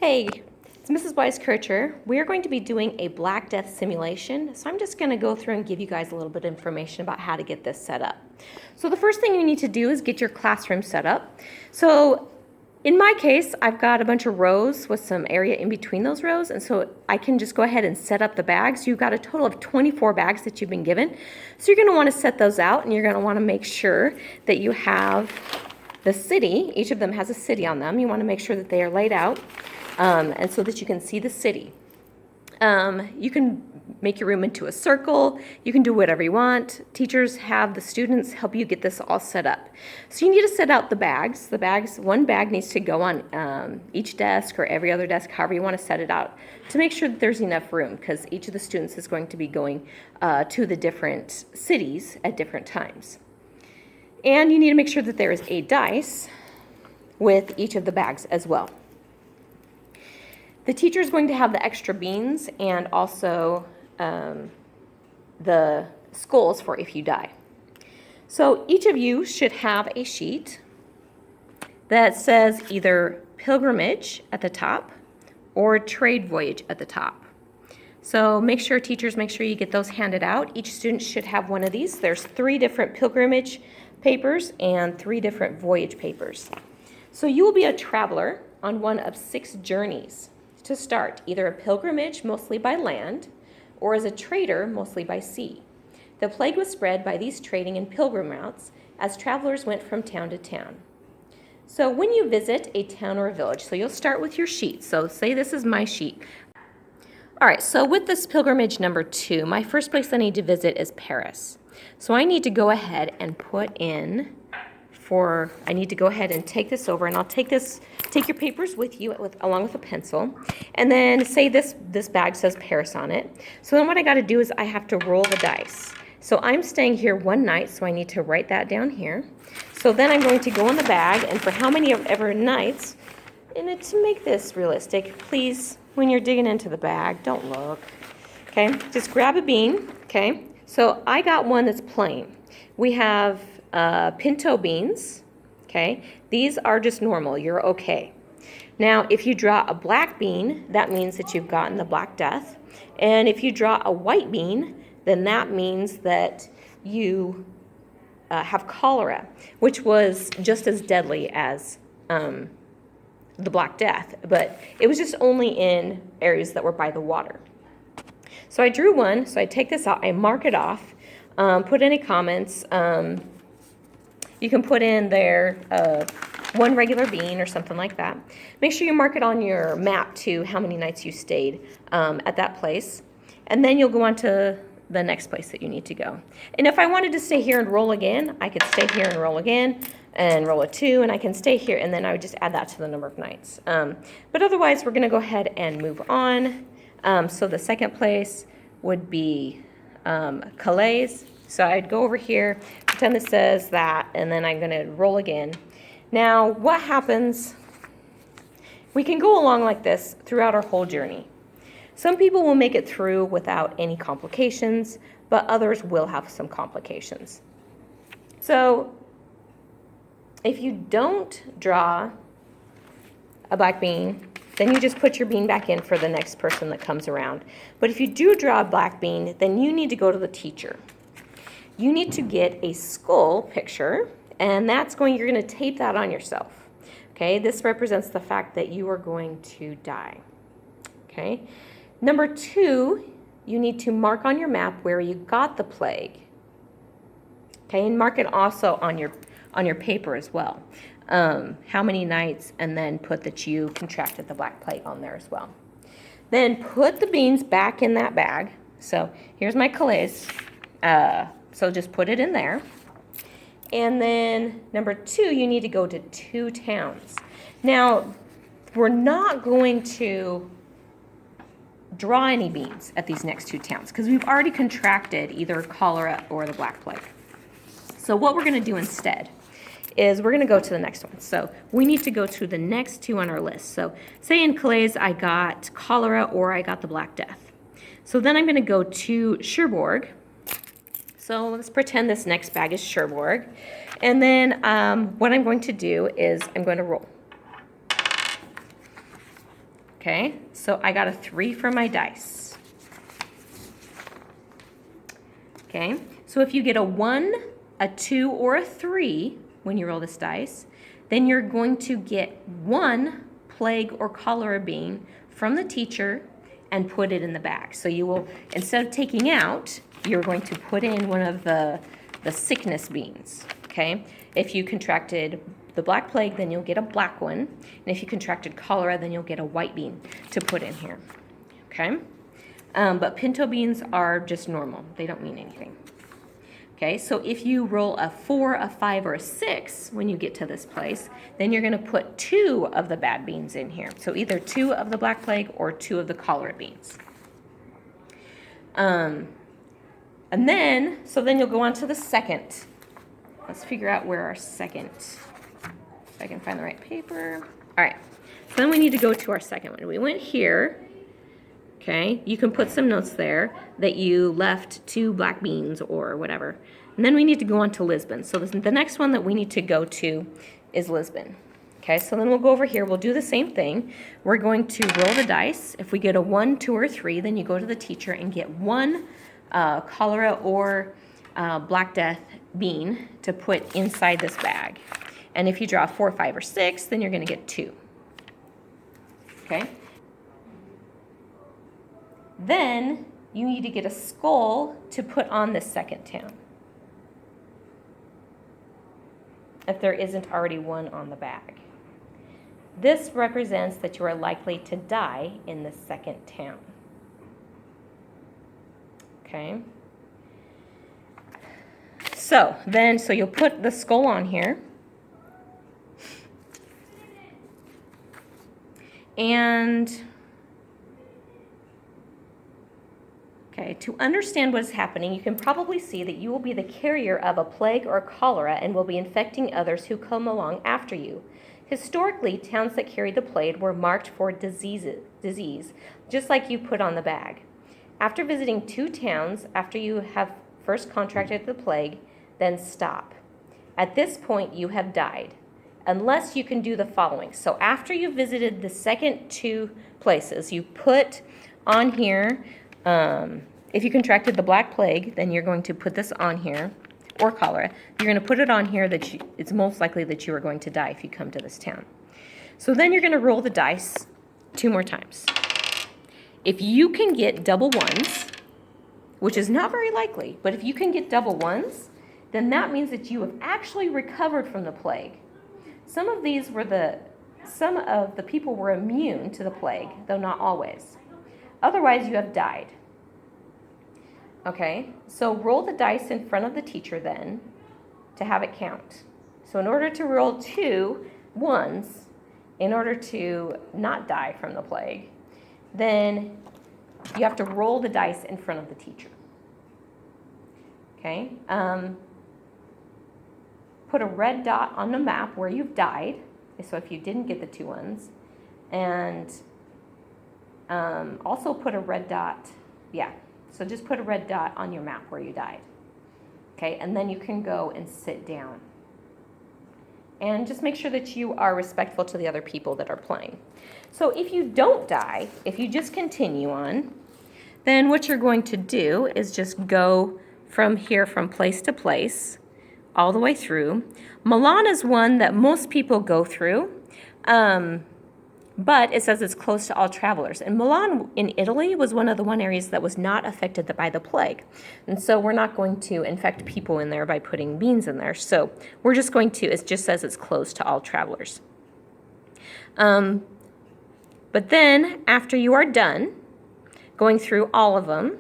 Hey, it's Mrs. Weiskircher. We're going to be doing a Black Death simulation, so I'm just going to go through and give you guys a little bit of information about how to get this set up. So the first thing you need to do is get your classroom set up. So in my case, I've got a bunch of rows with some area in between those rows, and so I can just go ahead and set up the bags. You've got a total of 24 bags that you've been given. So you're going to want to set those out, and you're going to want to make sure that you have the city. Each of them has a city on them. You want to make sure that they are laid out. And so that you can see the city. You can make your room into a circle. You can do whatever you want. Teachers have the students help you get this all set up. So you need to set out the bags. One bag needs to go on each desk or every other desk, however you want to set it out, to make sure that there's enough room, because each of the students is going to be going to the different cities at different times. And you need to make sure that there is a dice with each of the bags as well. The teacher is going to have the extra beans and also the skulls for if you die. So each of you should have a sheet that says either pilgrimage at the top or trade voyage at the top. So teachers make sure you get those handed out. Each student should have one of these. There's 3 different pilgrimage papers and 3 different voyage papers. So you will be a traveler on one of 6 journeys to start, either a pilgrimage, mostly by land, or as a trader, mostly by sea. The plague was spread by these trading and pilgrim routes as travelers went from town to town. So when you visit a town or a village, so you'll start with your sheet. So say this is my sheet. All right, so with this pilgrimage number 2, my first place I need to visit is Paris. So I need to go ahead and take this over, and I'll take your papers with you along with a pencil, and then say this bag says Paris on it. So then what I got to do is I have to roll the dice. So I'm staying here 1 night, so I need to write that down here. So then I'm going to go in the bag, and for how many ever nights, and to make this realistic, please, when you're digging into the bag, don't look, okay? Just grab a bean, okay? So I got one that's plain. We have pinto beans, okay? These are just normal, you're okay. Now, if you draw a black bean, that means that you've gotten the Black Death. And if you draw a white bean, then that means that you have cholera, which was just as deadly as the Black Death, but it was just only in areas that were by the water. So I drew one, so I take this out, I mark it off, put any comments. You can put in there 1 regular bean or something like that. Make sure you mark it on your map too, how many nights you stayed at that place. And then you'll go on to the next place that you need to go. And if I wanted to stay here and roll again, I could stay here and roll again and roll a 2, and I can stay here, and then I would just add that to the number of nights. But otherwise, we're going to go ahead and move on. So the second place would be Calais. So I'd go over here, pretend this says that, and then I'm going to roll again. Now, what happens? We can go along like this throughout our whole journey. Some people will make it through without any complications, but others will have some complications. So if you don't draw a black bean, then you just put your bean back in for the next person that comes around. But if you do draw a black bean, then you need to go to the teacher. You need to get a skull picture, and you're going to tape that on yourself. Okay, this represents the fact that you are going to die. Okay, number 2, you need to mark on your map where you got the plague. Okay, and mark it also on your paper as well. How many nights, and then put that you contracted the Black Plague on there as well. Then put the beans back in that bag. So here's my Calais. So just put it in there. And then number 2, you need to go to 2 towns. Now, we're not going to draw any beans at these next 2 towns because we've already contracted either cholera or the Black Plague. So what we're going to do instead is we're going to go to the next one. So we need to go to the next 2 on our list. So say in Calais I got cholera or I got the Black Death. So then I'm going to go to Cherbourg. So let's pretend this next bag is Cherbourg. And then what I'm going to do is I'm going to roll. Okay, so I got a 3 for my dice. Okay, so if you get a 1, a 2, or a 3 when you roll this dice, then you're going to get 1 plague or cholera bean from the teacher and put it in the bag. So you will, instead of taking out, you're going to put in one of the sickness beans, okay? If you contracted the black plague, then you'll get a black one. And if you contracted cholera, then you'll get a white bean to put in here, okay? But pinto beans are just normal. They don't mean anything. Okay, so if you roll a 4, a 5, or a 6 when you get to this place, then you're going to put 2 of the bad beans in here. So either 2 of the black plague or 2 of the cholera beans. And then you'll go on to the second. Let's figure out where our second, if I can find the right paper. All right, so then we need to go to our second one. We went here. Okay, you can put some notes there that you left 2 black beans or whatever. And then we need to go on to Lisbon. So the next one that we need to go to is Lisbon. Okay, so then we'll go over here. We'll do the same thing. We're going to roll the dice. If we get a 1, 2, or 3, then you go to the teacher and get 1 cholera or Black Death bean to put inside this bag. And if you draw 4, 5, or 6, then you're going to get 2. Okay. Then you need to get a skull to put on this second town, if there isn't already one on the bag. This represents that you are likely to die in the second town. Okay. So you'll put the skull on here. And okay, to understand what is happening, you can probably see that you will be the carrier of a plague or cholera and will be infecting others who come along after you. Historically, towns that carried the plague were marked for disease, just like you put on the bag. After visiting 2 towns, after you have first contracted the plague, then stop. At this point, you have died, unless you can do the following. So after you visited the second 2 places, you put on here, if you contracted the black plague, then you're going to put this on here, or cholera. You're going to put it on here that it's most likely that you are going to die if you come to this town. So then you're going to roll the dice 2 more times. If you can get double 1s, which is not very likely, but if you can get double 1s, then that means that you have actually recovered from the plague. Some of the people were immune to the plague, though not always. Otherwise, you have died. Okay, so roll the dice in front of the teacher then to have it count. So in order to roll 2 1s, in order to not die from the plague, then you have to roll the dice in front of the teacher. Okay, put a red dot on the map where you've died, so if you didn't get the 2 1s, and also put a red dot, so just put a red dot on your map where you died. Okay, and then you can go and sit down. And just make sure that you are respectful to the other people that are playing. So if you don't die, if you just continue on, then what you're going to do is just go from here, from place to place, all the way through. Milan is one that most people go through. But it says it's close to all travelers. And Milan in Italy was one of the areas that was not affected by the plague. And so we're not going to infect people in there by putting beans in there. So we're just going to, it just says it's close to all travelers. But then after you are done going through all of them,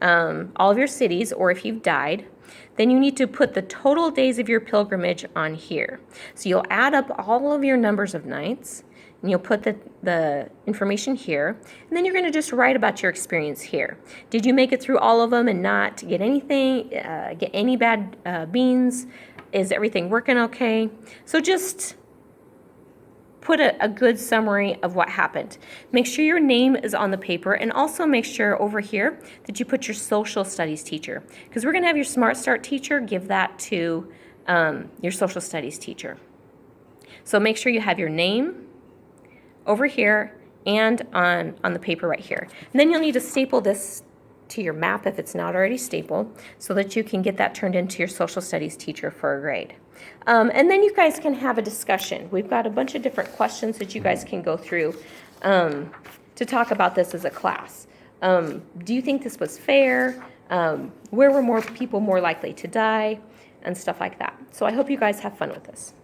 all of your cities, or if you've died, then you need to put the total days of your pilgrimage on here. So you'll add up all of your numbers of nights, and you'll put the information here, and then you're going to just write about your experience here. Did you make it through all of them and not get anything, get any bad beans? Is everything working okay? So just put a good summary of what happened. Make sure your name is on the paper, and also make sure over here that you put your social studies teacher, because we're going to have your Smart Start teacher give that to your social studies teacher. So make sure you have your name over here and on the paper right here. And then you'll need to staple this to your map if it's not already stapled so that you can get that turned into your social studies teacher for a grade. And then you guys can have a discussion. We've got a bunch of different questions that you guys can go through to talk about this as a class. Do you think this was fair? Where were more people more likely to die? And stuff like that. So I hope you guys have fun with this.